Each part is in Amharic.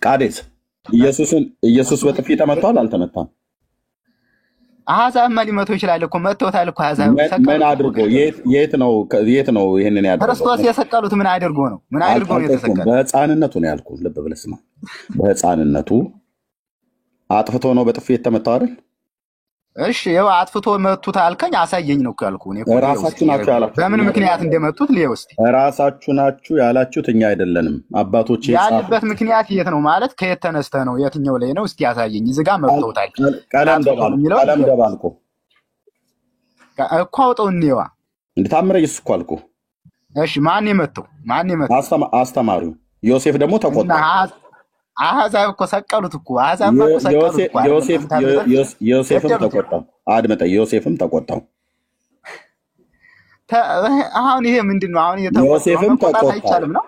ቃዴስ ኢየሱስ በጥፊ ተመቷል አልተመታም? አሕዛብ ሊመቱ ይችላል እኮ መተውታል እኮ አሕዛብ ምን አድርጎ የት ነው ይሄንን ያደረገው? ክርስቶስ የሰቀሉት ምን አድርጎ ነው የተሰቀለው? በሕፃንነቱ ነው ያልኩህ። ልብ ብለህ ስማ። በሕፃንነቱ አጥፍቶ ነው በጥፊ የተመታው አይደል? እሺ ይኸው አጥፍቶ መቱት አልከኝ፣ አሳየኝ ነው ያልኩህ። እኔ ራሳችሁ ናችሁ ያላችሁት። በምን ምክንያት እንደመቱት ልየው እስኪ። ራሳችሁ ናችሁ ያላችሁት፣ እኛ አይደለንም። አባቶቼ ያለበት ምክንያት የት ነው ማለት ከየት ተነስተህ ነው የትኛው ላይ ነው እስኪ ያሳየኝ። እዚህ ጋር መጥተውታል። ቀለም ደባልኩ እኮ አውጠው እንየዋ። እንደ ታምረ ኢየሱስ እኮ አልኩህ። እሺ ማን የመተው? አስተማሪው። ዮሴፍ ደግሞ ተቆጣ። አሕዛብ እኮ ሰቀሉት እኮ አሕዛብ እኮ ሰቀሉት እኮ። ዮሴፍም ተቆጣው። አድመጠኝ። ዮሴፍም ተቆጣው። አሁን ይሄ ምንድን ነው? አሁን ዮሴፍም ተቆጣው። አይቻልም ነው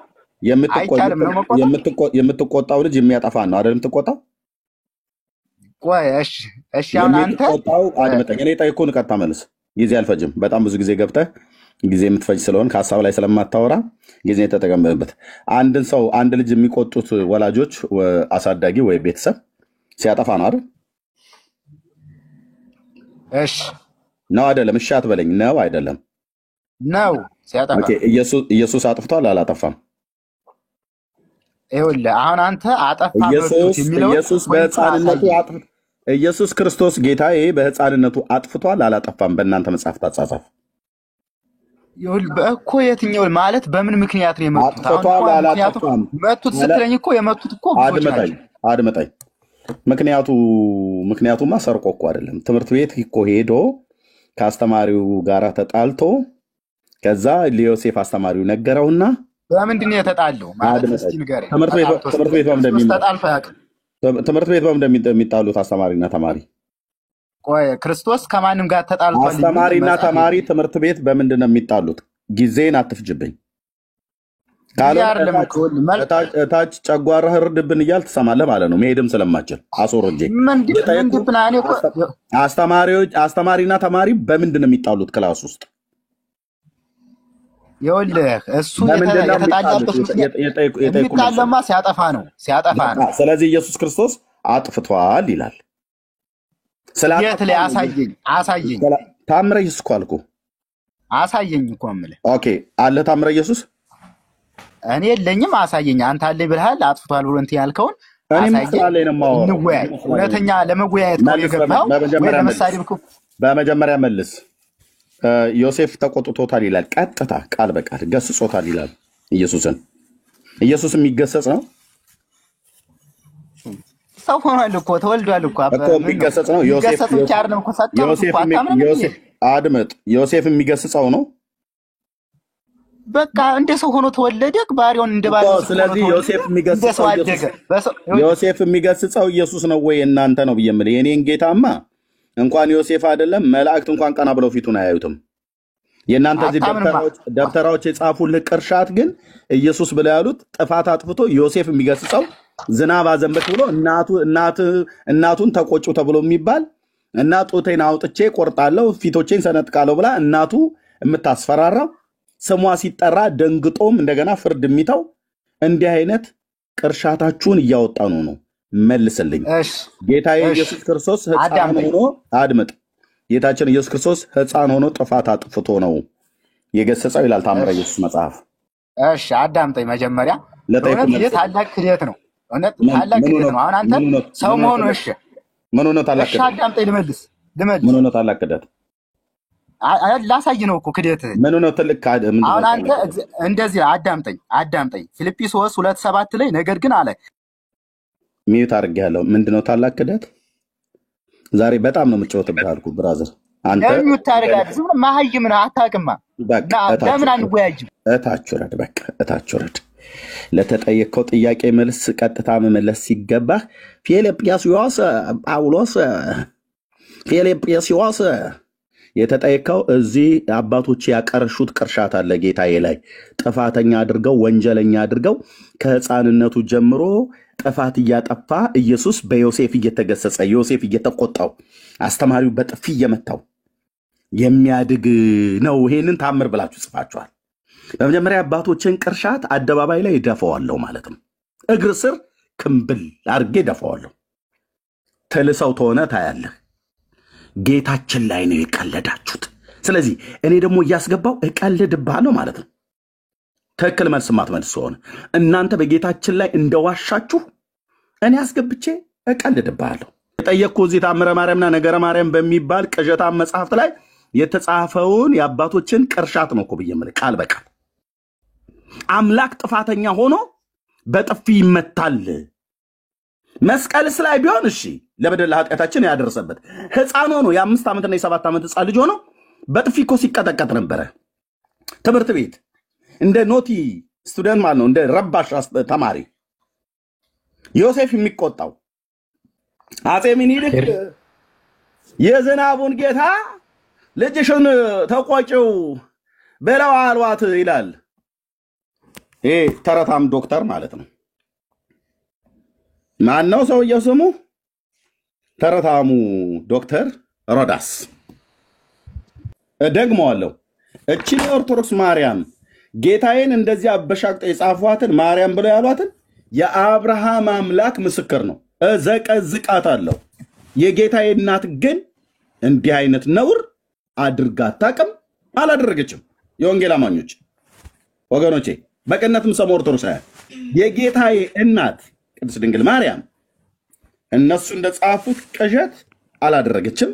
የምትቆጣው ልጅ የሚያጠፋ ነው አይደል? የምትቆጣው ቆይ እሺ አሁን አንተ የምትቆጣው አድመጠኝ። እኔ ጠይቁን ቀጥታ መልስ። ጊዜ አልፈጅም። በጣም ብዙ ጊዜ ገብተህ ጊዜ የምትፈጅ ስለሆን ከሀሳብ ላይ ስለማታወራ ጊዜ የተጠቀምበት። አንድ ልጅ የሚቆጡት ወላጆች አሳዳጊ ወይ ቤተሰብ ሲያጠፋ ነው አይደል? እሺ ነው አይደለም? እሺ አትበለኝ። ነው አይደለም? ነው ሲያጠፋ። ኦኬ ኢየሱስ አጥፍቷል አላጠፋም? ይኸውልህ አሁን አንተ አጠፋ ኢየሱስ በሕፃንነቱ ኢየሱስ ክርስቶስ ጌታዬ በሕፃንነቱ አጥፍቷል አላጠፋም? በእናንተ መጽሐፍት አጻጻፍ እኮ የትኛው ማለት በምን ምክንያት ነው የመቱት? አጥፍቷል አላጠፋም? መቱት ስትለኝ እኮ የመቱት እኮ አድመጠኝ። ምክንያቱማ ሰርቆ እኮ አይደለም። ትምህርት ቤት እኮ ሄዶ ከአስተማሪው ጋር ተጣልቶ ከዛ ለዮሴፍ አስተማሪው ነገረውና በምንድን ነው የተጣለው? ማለት እስቲ ንገረኝ። ትምህርት ቤት በምን እንደሚጣሉት አስተማሪና ተማሪ። ቆይ ክርስቶስ ከማንም ጋር ተጣልቷል? አስተማሪና ተማሪ ትምህርት ቤት በምንድን ነው የሚጣሉት? ጊዜን አትፍጅብኝ። ታች ጨጓራህ እርድብን እያል ትሰማለህ ማለት ነው። መሄድም ስለማችል አስወርጄ አስተማሪና ተማሪ በምንድን ነው የሚጣሉት ክላስ ውስጥ? ይኸውልህ እሱ የተጣላበት የሚጣለማ ሲያጠፋ ነው። ስለዚህ ኢየሱስ ክርስቶስ አጥፍቷል ይላል። የት ላይ አሳየኝ። ታምረ ኢየሱስ እኮ አልኩህ። አሳየኝ እኮ የምልህ። ኦኬ አለ ታምረ ኢየሱስ? እኔ የለኝም። አሳየኝ። አንተ አለኝ ብለሃል። አጥፍቷል ብሎ እንትን ያልከውን እንወያይ። እውነተኛ ለመወያየት ነው የገባኸው ወይ ለመሳደብ? በመጀመሪያ መልስ። ዮሴፍ ተቆጥቶታል ይላል። ቀጥታ ቃል በቃል ገስጾታል ይላል። ኢየሱስ የሚገሰጽ ነው? ሰው ሆኗል እኮ ተወልዷል እኮ የሚገሰጽ ነው። አድምጥ። ዮሴፍ የሚገስጸው ነው። በቃ እንደ ሰው ሆኖ ተወለደ። ባሪያውን እንደ ባሪያው። ስለዚህ ዮሴፍ የሚገስጸው ኢየሱስ ነው ወይ እናንተ ነው ብዬ የምልህ። የኔን ጌታማ እንኳን ዮሴፍ አይደለም መላእክት እንኳን ቀና ብለው ፊቱን አያዩትም። የእናንተ እዚህ ደብተራዎች የጻፉልህ ቅርሻት ግን ኢየሱስ ብለው ያሉት ጥፋት አጥፍቶ ዮሴፍ የሚገስጸው ዝናብ አዘንበት ብሎ እናቱን ተቆጩ ተብሎ የሚባል እና ጡቴን አውጥቼ ቆርጣለሁ ፊቶቼን ሰነጥቃለሁ ብላ እናቱ የምታስፈራራው ስሟ ሲጠራ ደንግጦም እንደገና ፍርድ የሚተው እንዲህ አይነት ቅርሻታችሁን እያወጣ ነው። መልስልኝ። ጌታዬ ኢየሱስ ክርስቶስ ሕፃን ሆኖ አድምጥ። ጌታችን ኢየሱስ ክርስቶስ ሕፃን ሆኖ ጥፋት አጥፍቶ ነው የገሰጸው ይላል ታምረ ኢየሱስ መጽሐፍ። እሺ አዳምጠኝ መጀመሪያ። እውነት ታላቅ ክደት ነው። እውነት ታላቅ ክደት ነው። አሁን አንተ ሰው መሆኑ እሺ ምን ሆነ ታላቅ ክደት? እሺ አዳምጠኝ ልመልስ። ምን ሆነ ታላቅ ክደት? ላሳይ ነው እኮ ክደት። ምን ሆነ ትልቅ ክደት? አሁን አንተ እንደዚህ አዳምጠኝ። ፊልጵስዩስ 2:7 ላይ ነገር ግን አለ ሚዩት አድርጌያለሁ። ምንድነው ታላቅ ክደት? ዛሬ በጣም ነው የምትጮህብህ አልኩህ ብራዘር። አንተ ሚዩት ታደርጋለህ። ዝም ብለህ መሀይም ነህ፣ አታውቅማ። ለምን አንወያይም? እታች ወረድ። ለተጠየቀው ጥያቄ መልስ ቀጥታ መመለስ ሲገባህ ፊልጵስዩስ የተጠየቀው እዚህ አባቶች ያቀረሹት ቅርሻት አለ ጌታዬ ላይ ጥፋተኛ አድርገው ወንጀለኛ አድርገው ከሕፃንነቱ ጀምሮ ጥፋት እያጠፋ ኢየሱስ በዮሴፍ እየተገሰጸ ዮሴፍ እየተቆጣው አስተማሪው በጥፊ እየመታው የሚያድግ ነው። ይሄንን ታምር ብላችሁ ጽፋችኋል። በመጀመሪያ አባቶችን ቅርሻት አደባባይ ላይ እደፈዋለሁ ማለት ነው። እግር ስር ክምብል አድርጌ ደፋዋለሁ። ተልሰው ተሆነ ታያለህ። ጌታችን ላይ ነው የቀለዳችሁት። ስለዚህ እኔ ደግሞ እያስገባው እቀልድብሃለሁ ማለት ነው። ትክክል መልስ ማትመልስ ሆነ እናንተ በጌታችን ላይ እንደዋሻችሁ እኔ አስገብቼ እቀልድብሃለሁ። የጠየቅኩ እዚህ ታምረ ማርያምና ነገረ ማርያም በሚባል ቅዠታም መጽሐፍት ላይ የተጻፈውን የአባቶችን ቅርሻት ነው እኮ ብዬ የምልህ ቃል በቃል። አምላክ ጥፋተኛ ሆኖ በጥፊ ይመታል። መስቀልስ ላይ ቢሆን እሺ ለበደል ኃጢአታችን ያደረሰበት ሕፃን ሆኖ የ5 ዓመትና የ7 ዓመት ሕፃን ልጅ ሆኖ በጥፊ እኮ ሲቀጠቀጥ ነበረ። ትምህርት ቤት እንደ ኖቲ ስቱደንት ማለት ነው፣ እንደ ረባሽ ተማሪ ዮሴፍ የሚቆጣው አፄ ምኒልክ የዝናቡን ጌታ ልጅሽን ተቆጪው ብለው አሏት ይላል። ይሄ ተረታም ዶክተር ማለት ነው። ማን ነው ሰውየው ስሙ? ተረታሙ ዶክተር ሮዳስ። ደግሞዋለሁ። እቺ ኦርቶዶክስ ማርያም ጌታዬን እንደዚህ አበሻቅጠው የጻፏትን ማርያም ብለው ያሏትን የአብርሃም አምላክ ምስክር ነው። እዘቀዝቃታለሁ። የጌታዬ እናት ግን እንዲህ አይነት ነውር አድርጋ አታውቅም፣ አላደረገችም። የወንጌል አማኞች ወገኖቼ በቀነትም ሰሞ ኦርቶዶክሳውያን የጌታዬ እናት ቅድስት ድንግል ማርያም እነሱ እንደጻፉት ቅዠት አላደረገችም፣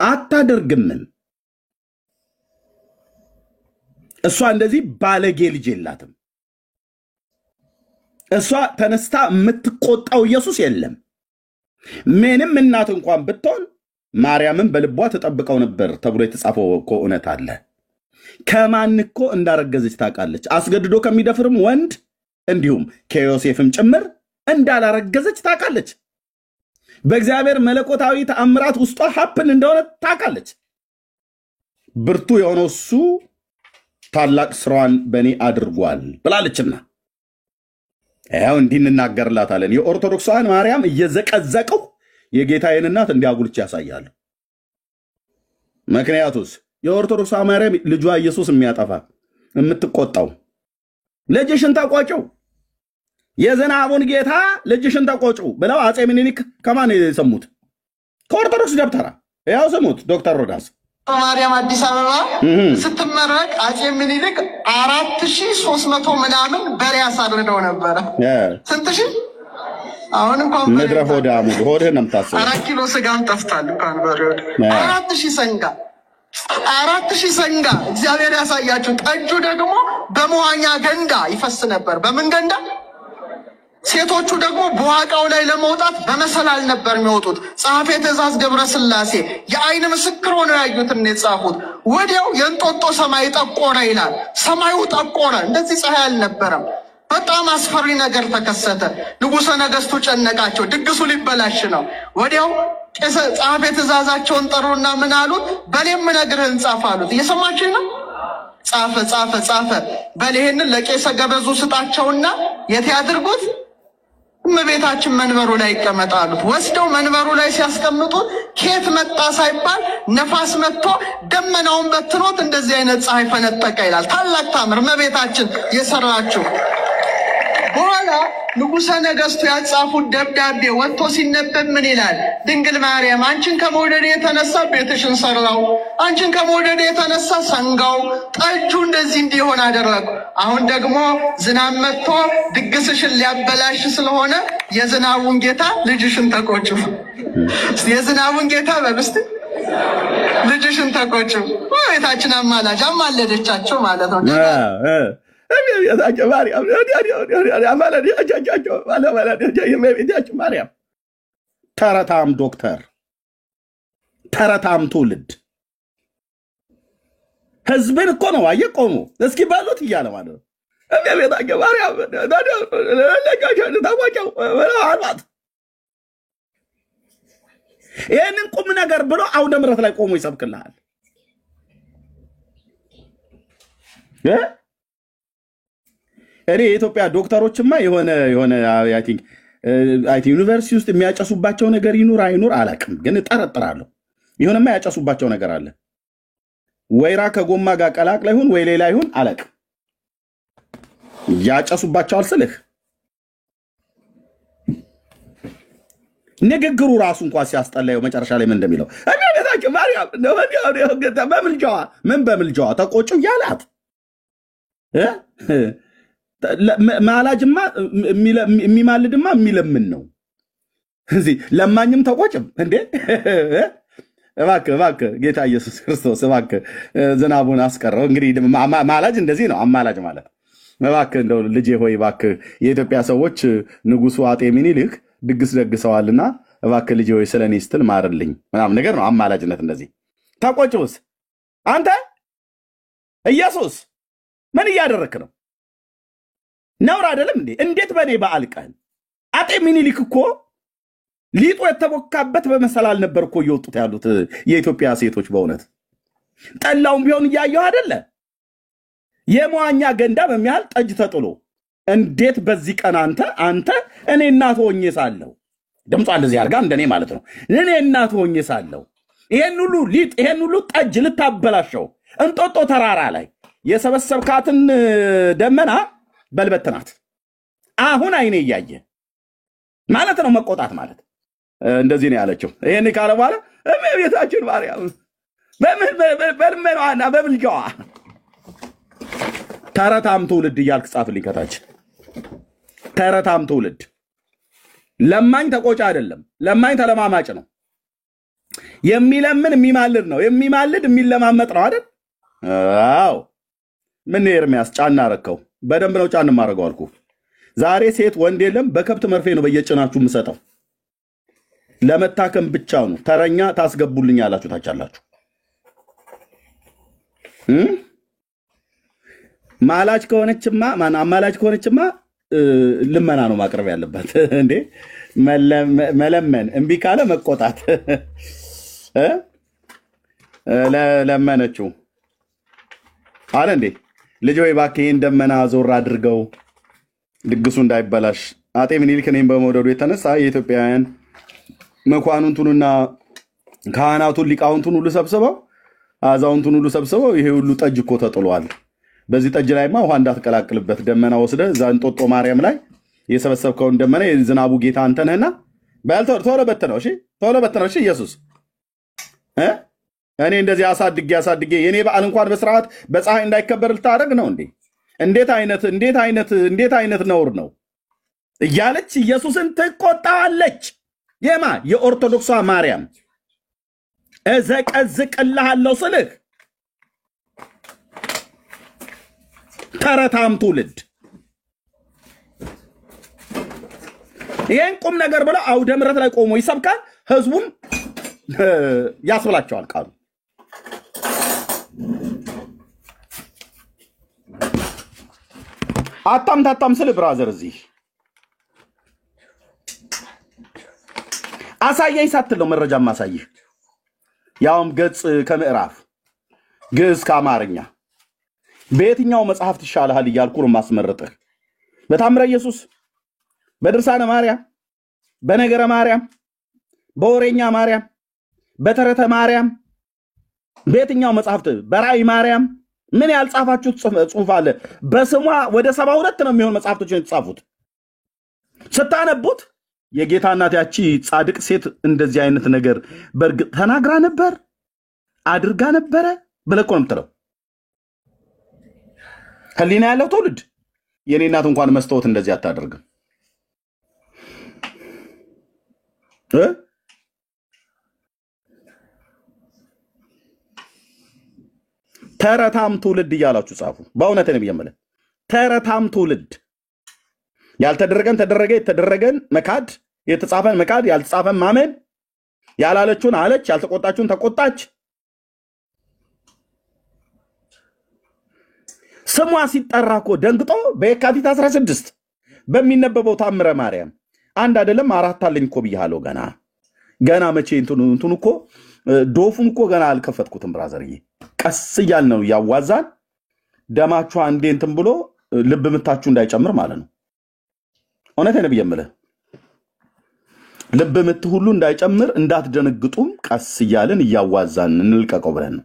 አታደርግምም። እሷ እንደዚህ ባለጌ ልጅ የላትም። እሷ ተነስታ የምትቆጣው ኢየሱስ የለም። ምንም እናት እንኳን ብትሆን ማርያምን በልቧ ተጠብቀው ነበር ተብሎ የተጻፈው እኮ እውነት አለ። ከማን እኮ እንዳረገዘች ታውቃለች። አስገድዶ ከሚደፍርም ወንድ እንዲሁም ከዮሴፍም ጭምር እንዳላረገዘች ታውቃለች። በእግዚአብሔር መለኮታዊ ተአምራት ውስጧ ሀፕን እንደሆነ ታውቃለች። ብርቱ የሆነው እሱ ታላቅ ስራዋን በእኔ አድርጓል ብላለችና ያው እንዲህ እንናገርላታለን። የኦርቶዶክሳውያን ማርያም እየዘቀዘቀው የጌታዬን እናት እንዲያጉልች ያሳያሉ። ምክንያቱስ የኦርቶዶክስ ማርያም ልጇ ኢየሱስ የሚያጠፋ የምትቆጣው ልጅሽን ተቆጪው የዝናቡን ጌታ ልጅሽን ተቆጪው ብለው አፄ ምኒልክ ከማን የሰሙት? ከኦርቶዶክስ ደብተራ። ያው ስሙት ዶክተር ሮዳስ ማርያም አዲስ አበባ ስትመረቅ አፄ ምኒልክ 4300 ምናምን በሬ አሳርደው ነበረ። ስንት ሺህ? አሁን እንኳን ምድረ ሆዳ ሙሉ ሆድህን የምታስበው 4 ኪሎ ስጋም ጠፍቷል እንኳን በሬ ወደ 4000 ሰንጋ 4000 ሰንጋ እግዚአብሔር ያሳያችሁ። ጠጁ ደግሞ በመዋኛ ገንዳ ይፈስ ነበር። በምን ገንዳ? ሴቶቹ ደግሞ በዋቃው ላይ ለመውጣት በመሰላል ነበር የሚወጡት። ጸሐፌ ትእዛዝ ገብረ ሥላሴ የአይን ምስክር ሆነው ያዩትን የጻፉት። ወዲያው የእንጦጦ ሰማይ ጠቆረ ይላል። ሰማዩ ጠቆረ። እንደዚህ ፀሐይ አልነበረም። በጣም አስፈሪ ነገር ተከሰተ። ንጉሠ ነገሥቱ ጨነቃቸው። ድግሱ ሊበላሽ ነው። ወዲያው ጸሐፌ ትእዛዛቸውን ጠሩና ምን አሉት? በሌም ነግርህን ጻፍ አሉት። እየሰማችሁ ነው? ጻፈ። በል ይሄንን ለቄሰ ገበዙ ስጣቸውና የት ያድርጉት? እመቤታችን መንበሩ ላይ ይቀመጣሉት። ወስደው መንበሩ ላይ ሲያስቀምጡት ኬት መጣ ሳይባል ነፋስ መጥቶ ደመናውን በትኖት እንደዚህ አይነት ፀሐይ ፈነጠቀ ይላል። ታላቅ ታምር እመቤታችን የሰራችው። በኋላ ንጉሠ ነገሥቱ ያጻፉት ደብዳቤ ወጥቶ ሲነበብ ምን ይላል? ድንግል ማርያም አንቺን ከመውደድ የተነሳ ቤትሽን ሰራው፣ አንቺን ከመውደድ የተነሳ ሰንጋው፣ ጠጁ እንደዚህ እንዲሆን አደረጉ። አሁን ደግሞ ዝናብ መጥቶ ድግስሽን ሊያበላሽ ስለሆነ የዝናቡን ጌታ ልጅሽን ተቆጪው። የዝናቡን ጌታ በብስት ልጅሽን ተቆጪው። ቤታችን አማላጅ አማለደቻቸው ማለት ነው። ማርያም ተረታም ዶክተር ተረታም ትውልድ ህዝብን እኮ ነው አየቆሙ እስኪ ባሉት እያለ ማለት ነው። ይህንን ቁም ነገር ብሎ አውደ ምሕረት ላይ ቆሞ ይሰብክልሃል። እኔ የኢትዮጵያ ዶክተሮችማ የሆነ አይ ቲንክ ዩኒቨርሲቲ ውስጥ የሚያጨሱባቸው ነገር ይኑር አይኑር አላውቅም፣ ግን እጠረጥራለሁ። ይሁንማ ያጨሱባቸው ነገር አለ። ወይራ ከጎማ ጋር ቀላቅላ ይሁን ወይ ሌላ ይሁን አላውቅም፣ ያጨሱባቸዋል ስልህ ንግግሩ ራሱ እንኳን ሲያስጠላየው መጨረሻ ላይ ምን እንደሚለው እመቤታችን ማርያም በምልጃዋ ምን በምልጃዋ ተቆጩ እያላት ማላጅማ የሚማልድማ የሚለምን ነው። እዚህ ለማኝም ተቆጭም እንዴ እባክህ ጌታ ኢየሱስ ክርስቶስ እባክህ ዝናቡን አስቀረው። እንግዲህ ማላጅ እንደዚህ ነው አማላጅ ማለት። እባክህ እንደው ልጄ ሆይ እባክህ የኢትዮጵያ ሰዎች ንጉሱ አጤ ምኒልክ ድግስ ደግሰዋልና እባክህ ልጄ ሆይ ስለኔ ስትል ማርልኝ ምናምን ነገር ነው አማላጅነት። እንደዚህ ተቆጭውስ አንተ ኢየሱስ ምን እያደረክ ነው? ነውር አይደለም እንዴ? እንዴት በኔ በዓል ቀን አጤ ምኒልክ እኮ ሊጡ የተቦካበት በመሰላል ነበር እኮ እየወጡት ያሉት የኢትዮጵያ ሴቶች። በእውነት ጠላውን ቢሆን እያየሁ አይደለ? የመዋኛ ገንዳ በሚያህል ጠጅ ተጥሎ እንዴት በዚህ ቀን አንተ እኔ እናት ሆኜ ሳለሁ ድምጿ እንደዚህ አድርጋ እንደኔ ማለት ነው እኔ እናት ሆኜ ሳለሁ ይሄን ሁሉ ሊጥ ይሄን ሁሉ ጠጅ ልታበላሸው እንጦጦ ተራራ ላይ የሰበሰብካትን ደመና በልበትናት አሁን አይኔ እያየ ማለት ነው። መቆጣት ማለት እንደዚህ ነው ያለችው። ይሄን ካለ በኋላ እመቤታችን ማርያም በልመናዋና በምልጃዋ ተረታም ትውልድ እያልክ ጻፍልኝ ከታች። ተረታም ትውልድ ለማኝ ተቆጫ አይደለም፣ ለማኝ ተለማማጭ ነው። የሚለምን የሚማልድ ነው፣ የሚማልድ የሚለማመጥ ነው አይደል? አዎ ምን ኤርሚያስ ጫና አረከው። በደንብ ነው ጫን ማረገው አልኩ። ዛሬ ሴት ወንድ የለም፣ በከብት መርፌ ነው በየጭናችሁ የምሰጠው። ለመታከም ብቻ ነው። ተረኛ ታስገቡልኝ ያላችሁ ታቻላችሁ። ማላጅ ከሆነችማ አማላጅ ከሆነችማ ልመና ነው ማቅረብ ያለባት እንዴ። መለመን እምቢ ካለ መቆጣት ለመነችው አለ እንዴ። ልጅ ወይ እባክህ ደመና ዞር አድርገው ድግሱ እንዳይበላሽ። አጤ ምኒልክ እኔን በመውደዱ የተነሳ የኢትዮጵያውያን መኳንንቱንና ካህናቱን ሊቃውንቱን ሁሉ ሰብስበው አዛውንቱን ሁሉ ሰብስበው ይሄ ሁሉ ጠጅ እኮ ተጥሏል፣ በዚህ ጠጅ ላይማ ውሃ እንዳትቀላቅልበት ደመና ወስደህ እዛ እንጦጦ ማርያም ላይ የሰበሰብከውን ደመና የዝናቡ ጌታ አንተ ነህና ቶሎ በትነው። እሺ ቶሎ በትነው። እሺ ኢየሱስ እኔ እንደዚህ አሳድጌ የኔ በዓል እንኳን በስርዓት በፀሐይ እንዳይከበር ልታደርግ ነው እንዴ? እንዴት አይነት ነውር ነው እያለች ኢየሱስን ትቆጣዋለች። የማ የኦርቶዶክሷ ማርያም እዘቀዝቅልሃለሁ ስልህ ተረታም ትውልድ ይሄን ቁም ነገር ብለው አውደ ምሕረት ላይ ቆሞ ይሰብካል። ህዝቡን ያስብላቸዋል ቃሉ። አታም ስል ብራዘር እዚህ አሳየኝ ሳትለው መረጃ ማሳየህ ያውም ገጽ ከምዕራፍ ግዕዝ ከአማርኛ በየትኛው መጽሐፍ ትሻለሃል እያልኩ ነው ማስመረጥህ። በታምረ ኢየሱስ፣ በድርሳነ ማርያም፣ በነገረ ማርያም፣ በወሬኛ ማርያም፣ በተረተ ማርያም፣ በየትኛው መጽሐፍት በራእይ ማርያም ምን ያልጻፋችሁት ጽሑፍ አለ? በስሟ ወደ 72 ነው የሚሆን መጽሐፍቶች የተጻፉት። ስታነቡት የጌታ እናት ያቺ ጻድቅ ሴት እንደዚህ አይነት ነገር በእርግጥ ተናግራ ነበር አድርጋ ነበረ ብለህ እኮ ነው የምትለው። ህሊና ያለው ትውልድ የኔ እናት እንኳን መስታወት እንደዚህ አታደርግም። ተረታም ትውልድ እያላችሁ ጻፉ። በእውነት ነው የምየመለ ተረታም ትውልድ ያልተደረገን ተደረገ፣ የተደረገን መካድ፣ የተጻፈን መካድ፣ ያልተጻፈን ማመን፣ ያላለችውን አለች፣ ያልተቆጣችውን ተቆጣች። ስሟ ሲጠራ እኮ ደንግጦ በየካቲት 16 በሚነበበው ታምረ ማርያም አንድ አይደለም አራት አለኝ እኮ ብያለሁ። ገና መቼ እንትኑ እኮ ዶፉን እኮ ገና አልከፈትኩትም ብራዘርዬ። ቀስ እያል ነው ያዋዛን ደማችሁ አንዴ እንትን ብሎ ልብ ምታችሁ እንዳይጨምር ማለት ነው። እውነት ነው ብየምልህ ልብ ምት ሁሉ እንዳይጨምር እንዳትደነግጡም ቀስ እያልን እያዋዛን እንልቀቀው ብለን ነው።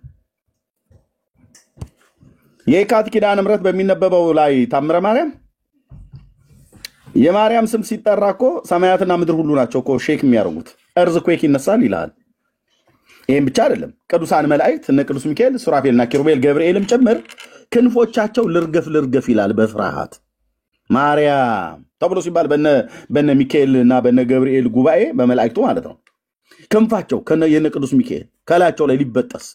የካቲት ኪዳነ ምሕረት በሚነበበው ላይ ታምረ ማርያም የማርያም ስም ሲጠራ እኮ ሰማያትና ምድር ሁሉ ናቸው እኮ ሼክ የሚያደርጉት። እርዝ ኩዌክ ይነሳል ይላል። ይህም ብቻ አይደለም፣ ቅዱሳን መላእክት እነ ቅዱስ ሚካኤል፣ ሱራፌልና ኪሩቤል ገብርኤልም ጭምር ክንፎቻቸው ልርገፍ ልርገፍ ይላል በፍርሃት። ማርያም ተብሎ ሲባል በነ ሚካኤል እና በነ ገብርኤል ጉባኤ በመላእክቱ ማለት ነው ክንፋቸው የነ ቅዱስ ሚካኤል ከላያቸው ላይ ሊበጠስ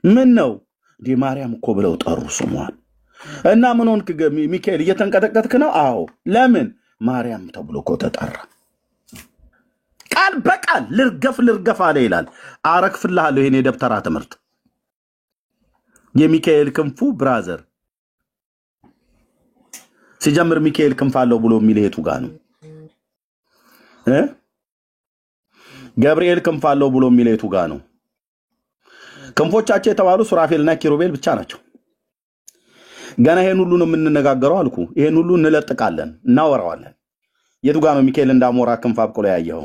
ምን ነው እንዴ ማርያም እኮ ብለው ጠሩ ስሟን። እና ምን ሆንክ ሚካኤል እየተንቀጠቀጥክ ነው? አዎ። ለምን? ማርያም ተብሎ እኮ ተጠራ። ቃል በቃል ልርገፍ ልርገፍ አለ ይላል። አረክፍልሃለሁ ይሄን የደብተራ ትምህርት። የሚካኤል ክንፉ ብራዘር ሲጀምር ሚካኤል ክንፍ አለው ብሎ የሚልሄቱ ጋር ነው። ገብርኤል ክንፍ አለው ብሎ የሚልሄቱ ጋር ነው። ክንፎቻቸው የተባሉ ሱራፌልና ኪሩቤል ብቻ ናቸው። ገና ይሄን ሁሉ ነው የምንነጋገረው አልኩ። ይሄን ሁሉ እንለጥቃለን፣ እናወራዋለን። የቱ ጋር ነው ሚካኤል እንዳሞራ ክንፍ አብቆ ያየው?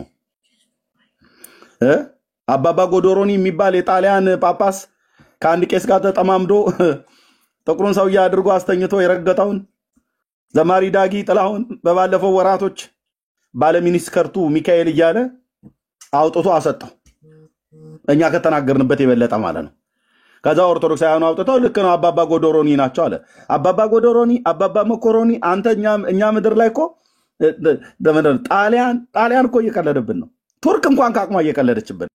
አባባ ጎዶሮኒ የሚባል የጣሊያን ጳጳስ ከአንድ ቄስ ጋር ተጠማምዶ ጥቁሩን ሰውዬ አድርጎ አስተኝቶ የረገጠውን ዘማሪ ዳጊ ጥላሁን በባለፈው ወራቶች ባለሚኒስከርቱ ሚካኤል እያለ አውጥቶ አሰጣው። እኛ ከተናገርንበት የበለጠ ማለት ነው። ከዛ ኦርቶዶክሳውያኑ አውጥተው ልክ ነው አባባ ጎዶሮኒ ናቸው አለ። አባባ ጎዶሮኒ፣ አባባ መኮሮኒ። አንተ እኛ ምድር ላይ እኮ ጣሊያን እኮ እየቀለደብን ነው። ቱርክ እንኳን ከአቅሟ እየቀለደችብን